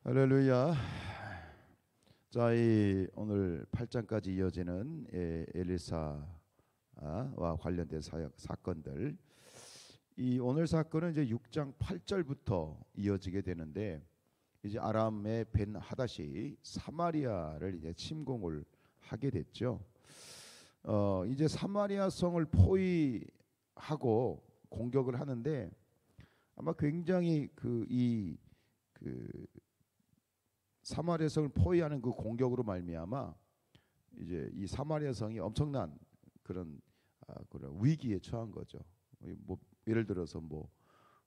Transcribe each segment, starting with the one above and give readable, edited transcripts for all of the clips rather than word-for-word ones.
할렐루야. 자, 이 오늘 8장까지 이어지는 엘리사와 관련된 사건들. 이 오늘 사건은 이제 6장 8절부터 이어지게 되는데, 이제 아람의 벤 하닷이 사마리아를 이제 침공을 하게 됐죠. 이제 사마리아 성을 포위하고 공격을 하는데, 아마 굉장히 사마리아 성을 포위하는 그 공격으로 말미암아 이제 이 사마리아 성이 엄청난 그런 위기에 처한 거죠. 뭐 예를 들어서 뭐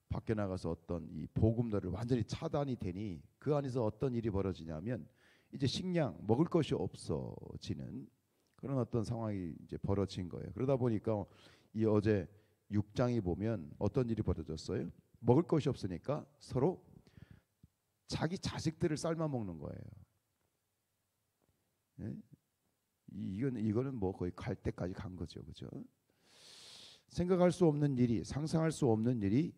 밖에 나가서 어떤 이 보급로를 완전히 차단이 되니 그 안에서 어떤 일이 벌어지냐면 이제 식량 먹을 것이 없어지는 그런 어떤 상황이 이제 벌어진 거예요. 그러다 보니까 이 어제 6장이 보면 어떤 일이 벌어졌어요? 먹을 것이 없으니까 서로 자기 자식들을 삶아 먹는 거예요. 예? 이거는 뭐 거의 갈 때까지 간 거죠, 그죠? 생각할 수 없는 일이, 상상할 수 없는 일이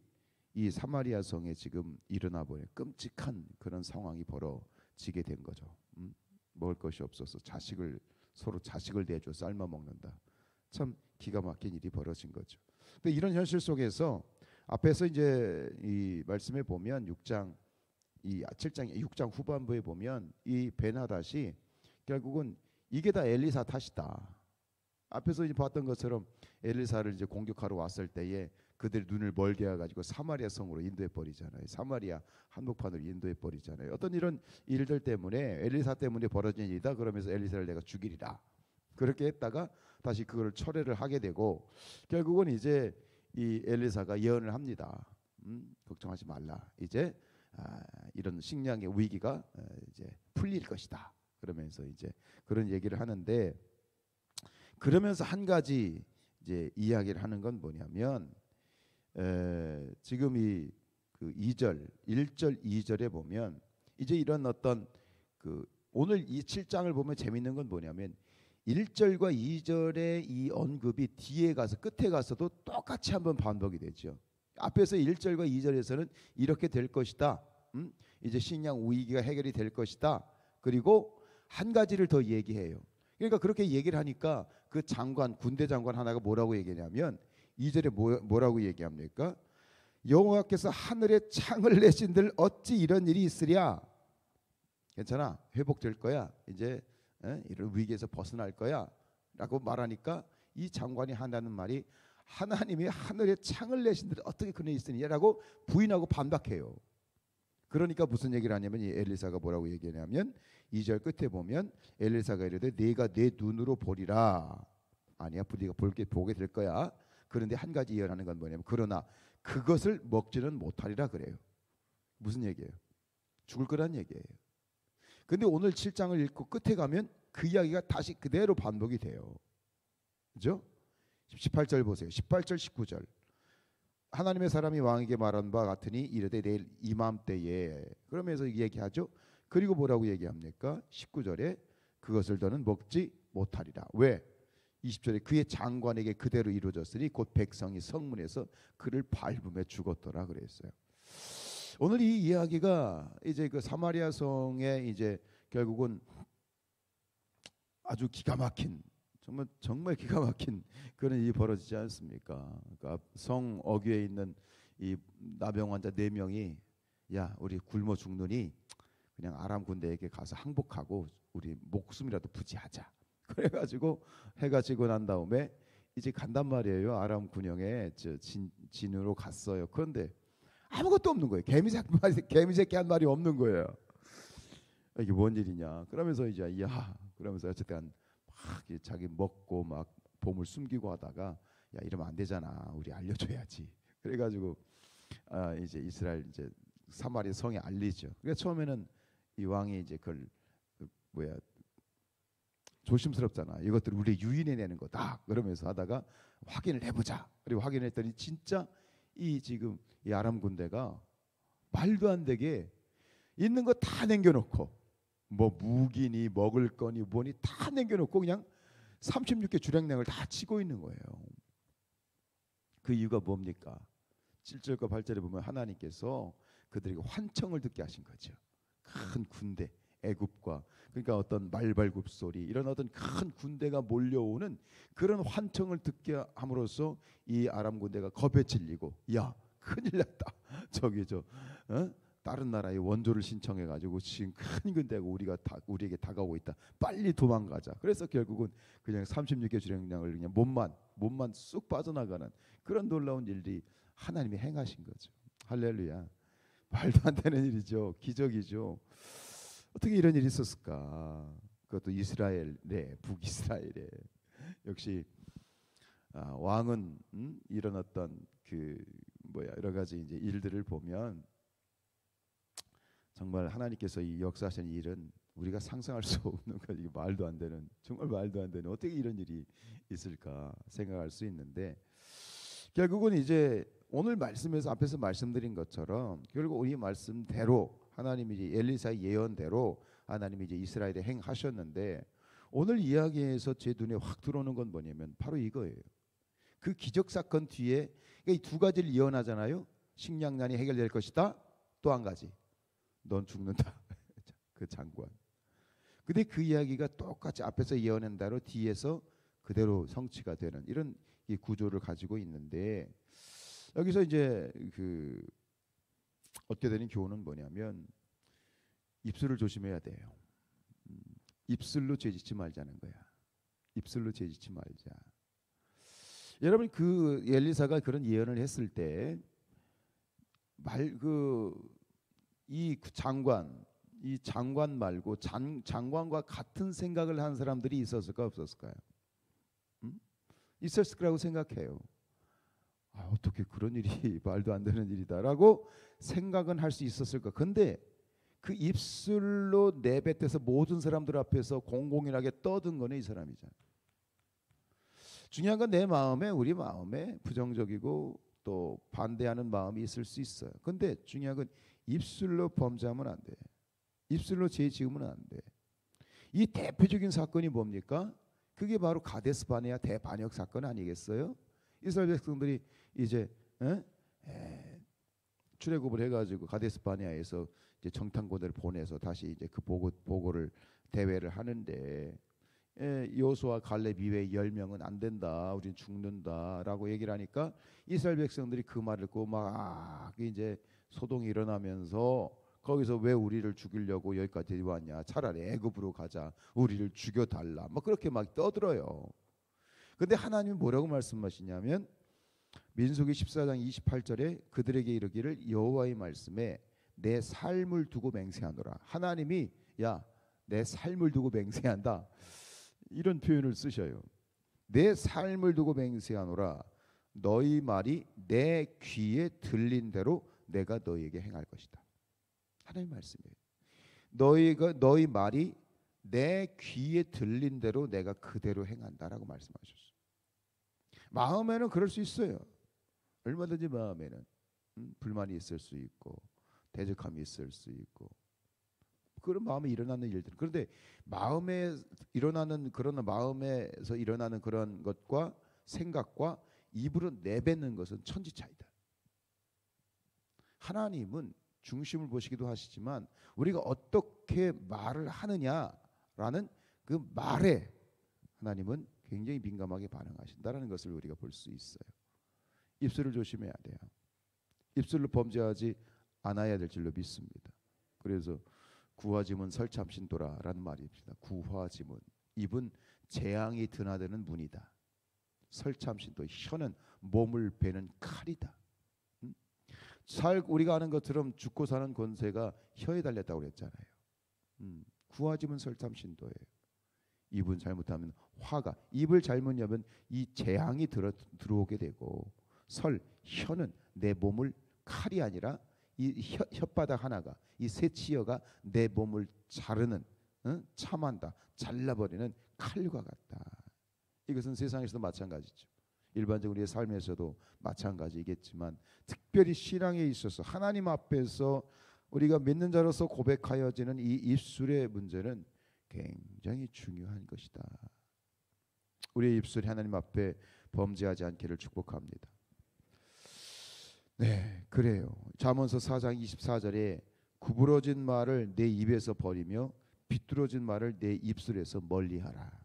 이 사마리아 성에 지금 일어나 버린 끔찍한 그런 상황이 벌어지게 된 거죠. 먹을 것이 없어서 서로 자식을 내줘 삶아 먹는다. 참 기가 막힌 일이 벌어진 거죠. 근데 이런 현실 속에서 앞에서 이제 이 말씀에 보면 6장 6장 후반부에 보면 이 베나닷이 결국은 이게 다 엘리사 탓이다. 앞에서 이제 봤던 것처럼 엘리사를 이제 공격하러 왔을 때에 그들 눈을 멀게 해가지고 사마리아 성으로 인도해 버리잖아요. 사마리아 한복판으로 인도해 버리잖아요. 어떤 이런 일들 때문에 엘리사 때문에 벌어진 일이다. 그러면서 엘리사를 내가 죽이리라. 그렇게 했다가 다시 그거를 철회를 하게 되고 결국은 이제 이 엘리사가 예언을 합니다. 걱정하지 말라. 이제 이런 식량의 위기가 이제 풀릴 것이다. 그러면서 이제 그런 얘기를 하는데 그러면서 한 가지 이제 이야기를 하는 건 뭐냐면 지금 그 2절 1절 2절에 보면 이제 이런 어떤 오늘 이 7장을 보면 재밌는 건 뭐냐면 1절과 2절의 이 언급이 뒤에 가서 끝에 가서도 똑같이 한번 반복이 되죠. 앞에서 1절과 2절에서는 이렇게 될 것이다. 이제 식량 위기가 해결이 될 것이다. 그리고 한 가지를 더 얘기해요. 그러니까 그렇게 얘기를 하니까 그 군대 장관 하나가 뭐라고 얘기하냐면 2절에 뭐라고 얘기합니까? 여호와께서 하늘에 창을 내신들 어찌 이런 일이 있으랴. 괜찮아, 회복될 거야. 이제 이런 위기에서 벗어날 거야 라고 말하니까 이 장관이 한다는 말이 하나님이 하늘에 창을 내신들 어떻게 그런 일이 있으냐라고 부인하고 반박해요. 그러니까 무슨 얘기를 하냐면 이 엘리사가 뭐라고 얘기하냐면 2절 끝에 보면 엘리사가 이르되 네가 내 눈으로 보리라. 아니야, 네가 보게 될 거야. 그런데 한 가지 예언하는 건 뭐냐면 그러나 그것을 먹지는 못하리라 그래요. 무슨 얘기예요? 죽을 거란 얘기예요. 근데 오늘 7장을 읽고 끝에 가면 그 이야기가 다시 그대로 반복이 돼요. 그죠? 18절 보세요. 18절 19절. 하나님의 사람이 왕에게 말한 바 같으니 이르되 내일 이맘때에 그러면서 얘기하죠. 그리고 뭐라고 얘기합니까? 19절에 그것을 더는 먹지 못하리라. 왜? 20절에 그의 장관에게 그대로 이루어졌으니 곧 백성이 성문에서 그를 밟음에 죽었더라 그랬어요. 오늘 이 이야기가 이제 그 사마리아 성에 이제 결국은 아주 기가 막힌 정말 기가 막힌 그런 일이 벌어지지 않습니까? 그러니까 성 어귀에 있는 이 나병 환자 4명이 야 우리 굶어 죽느니 그냥 아람 군대에게 가서 항복하고 우리 목숨이라도 부지하자. 그래가지고 해가 지고 난 다음에 이제 간단 말이에요. 아람 군영에 진으로 갔어요. 그런데 아무것도 없는 거예요. 개미새끼 한 마리 없는 거예요. 이게 뭔 일이냐? 그러면서 이제 그러면서 어쨌든 막 자기 먹고 막 보물 숨기고 하다가 야 이러면 안 되잖아. 우리 알려줘야지. 그래가지고 이제 이스라엘 이제 사마리아 성에 알리죠. 그러니까 처음에는 이 왕이 이제 그걸 조심스럽잖아. 이것들 우리 유인해 내는 거다. 그러면서 하다가 확인을 해보자. 그리고 확인했더니 진짜 지금 이 아람 군대가 말도 안 되게 있는 거 다 남겨놓고 뭐 무기니 먹을 거니 뭐니 다 남겨놓고 그냥 36개 주량량을 다 치고 있는 거예요. 그 이유가 뭡니까? 7절과 8절에 보면 하나님께서 그들에게 환청을 듣게 하신 거죠. 큰 군대, 애굽과 그러니까 어떤 말발굽 소리 이런 어떤 큰 군대가 몰려오는 그런 환청을 듣게 함으로써 이 아람 군대가 겁에 질리고 야 큰일 났다 저기 저 다른 나라의 원조를 신청해 가지고 지금 큰 군대가 우리에게 다가오고 있다 빨리 도망가자. 그래서 결국은 그냥 36개 주력량을 그냥 몸만 쑥 빠져나가는 그런 놀라운 일들이 하나님이 행하신 거죠. 할렐루야. 말도 안 되는 일이죠. 기적이죠. 어떻게 이런 일이 있었을까? 그것도 이스라엘에 북이스라엘에 역시 왕은 이런 어떤 여러 가지 이제 일들을 보면 정말 하나님께서 이 역사하신 일은 우리가 상상할 수 없는 거 이게 말도 안 되는 정말 말도 안 되는 어떻게 이런 일이 있을까 생각할 수 있는데 결국은 이제 오늘 말씀에서 앞에서 말씀드린 것처럼 결국 이 말씀대로 하나님이 이제 엘리사의 예언대로 하나님이 이제 이스라엘에 행하셨는데 오늘 이야기에서 제 눈에 확 들어오는 건 뭐냐면 바로 이거예요. 그 기적 사건 뒤에 이 두 가지를 예언하잖아요. 식량난이 해결될 것이다. 또 한 가지, 넌 죽는다. 그 장관. 근데 그 이야기가 똑같이 앞에서 예언한 대로 뒤에서 그대로 성취가 되는 이런 이 구조를 가지고 있는데 여기서 이제 얻게 되는 교훈은 뭐냐면 입술을 조심해야 돼요. 입술로 죄짓지 말자는 거야. 입술로 죄짓지 말자. 여러분 그 엘리사가 그런 예언을 했을 때 이 장관 말고 장관과 같은 생각을 한 사람들이 있었을까 없었을까요? 있었을 거라고 생각해요. 어떻게 그런 일이 말도 안 되는 일이다라고 생각은 할 수 있었을까? 근데 그 입술로 내뱉어서 모든 사람들 앞에서 공공연하게 떠든 거는 이 사람이잖아요. 중요한 건 내 마음에 우리 마음에 부정적이고 또 반대하는 마음이 있을 수 있어요. 근데 중요한 건 입술로 범죄하면 안 돼. 입술로 죄 지으면 안 돼. 이 대표적인 사건이 뭡니까? 그게 바로 가데스 바네아 대반역 사건 아니겠어요? 이스라엘 백성들이 이제 출애굽을 해가지고 가데스 바네아에서 이제 정탐꾼들을 보내서 다시 이제 그 보고를 대회를 하는데 여호수아 갈렙 이외에 10명은 안 된다. 우린 죽는다라고 얘기를 하니까 이스라엘 백성들이 그 말을 듣고 막 이제 소동이 일어나면서 거기서 왜 우리를 죽이려고 여기까지 왔냐? 차라리 애굽으로 가자. 우리를 죽여달라. 막 그렇게 막 떠들어요. 근데 하나님이 뭐라고 말씀하시냐면 민수기 14장 28절에 그들에게 이르기를 여호와의 말씀에 내 삶을 두고 맹세하노라. 하나님이 야, 내 삶을 두고 맹세한다. 이런 표현을 쓰셔요. 내 삶을 두고 맹세하노라. 너희 말이 내 귀에 들린 대로 내가 너희에게 행할 것이다. 하나님 말씀이에요. 너희 말이 내 귀에 들린 대로 내가 그대로 행한다라고 말씀하셨어요. 마음에는 그럴 수 있어요. 얼마든지 마음에는 불만이 있을 수 있고 대적함이 있을 수 있고 그런 마음에 일어나는 일들. 그런데 마음에서 일어나는 그런 것과 생각과 입으로 내뱉는 것은 천지 차이다. 하나님은 중심을 보시기도 하시지만 우리가 어떻게 말을 하느냐라는 그 말에 하나님은 굉장히 민감하게 반응하신다라는 것을 우리가 볼 수 있어요. 입술을 조심해야 돼요. 입술로 범죄하지 않아야 될 줄로 믿습니다. 그래서 구화지문 설참신도라라는 말이 있습니다. 구화지문, 입은 재앙이 드나드는 문이다. 설참신도, 혀는 몸을 베는 칼이다. 우리가 아는 것처럼 죽고 사는 권세가 혀에 달렸다고 그랬잖아요. 구화지문 설참신도예요. 입은 잘못하면 화가, 입을 잘못 여면 이 재앙이 들어오게 되고 혀는 내 몸을 칼이 아니라 이 혓바닥 하나가 이 새치여가 내 몸을 자르는 참한다 잘라버리는 칼과 같다. 이것은 세상에서도 마찬가지죠. 일반적으로 우리의 삶에서도 마찬가지겠지만 특별히 신앙에 있어서 하나님 앞에서 우리가 믿는 자로서 고백하여지는 이 입술의 문제는 굉장히 중요한 것이다. 우리의 입술이 하나님 앞에 범죄하지 않기를 축복합니다. 네, 그래요. 잠언서 4장 24절에 구부러진 말을 내 입에서 버리며 비뚤어진 말을 내 입술에서 멀리하라.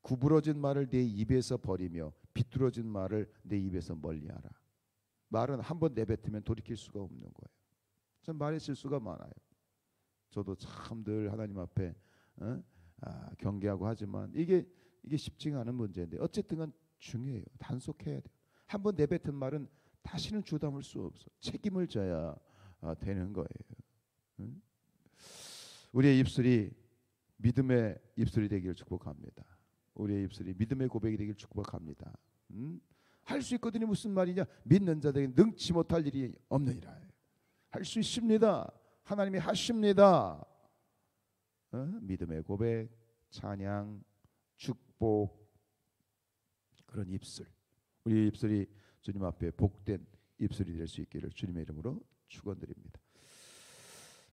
구부러진 말을 내 입에서 버리며 비뚤어진 말을 내 입에서 멀리하라. 말은 한번 내뱉으면 돌이킬 수가 없는 거예요. 전 말의 실수가 많아요. 저도 참 늘 하나님 앞에 경계하고 하지만 이게 쉽지가 않은 문제인데 어쨌든 간 중요해요. 단속해야 돼요. 한번 내뱉은 말은 다시는 주담을 수 없어. 책임을 져야 되는 거예요. 응? 우리의 입술이 믿음의 입술이 되기를 축복합니다. 우리의 입술이 믿음의 고백이 되기를 축복합니다. 할 수 있거든요. 무슨 말이냐? 믿는 자들에게 능치 못할 일이 없느니라. 할 수 있습니다. 하나님이 하십니다. 믿음의 고백, 찬양, 축복, 그런 입술. 우리의 입술이 주님 앞에 복된 입술이 될 수 있기를 주님의 이름으로 축원드립니다.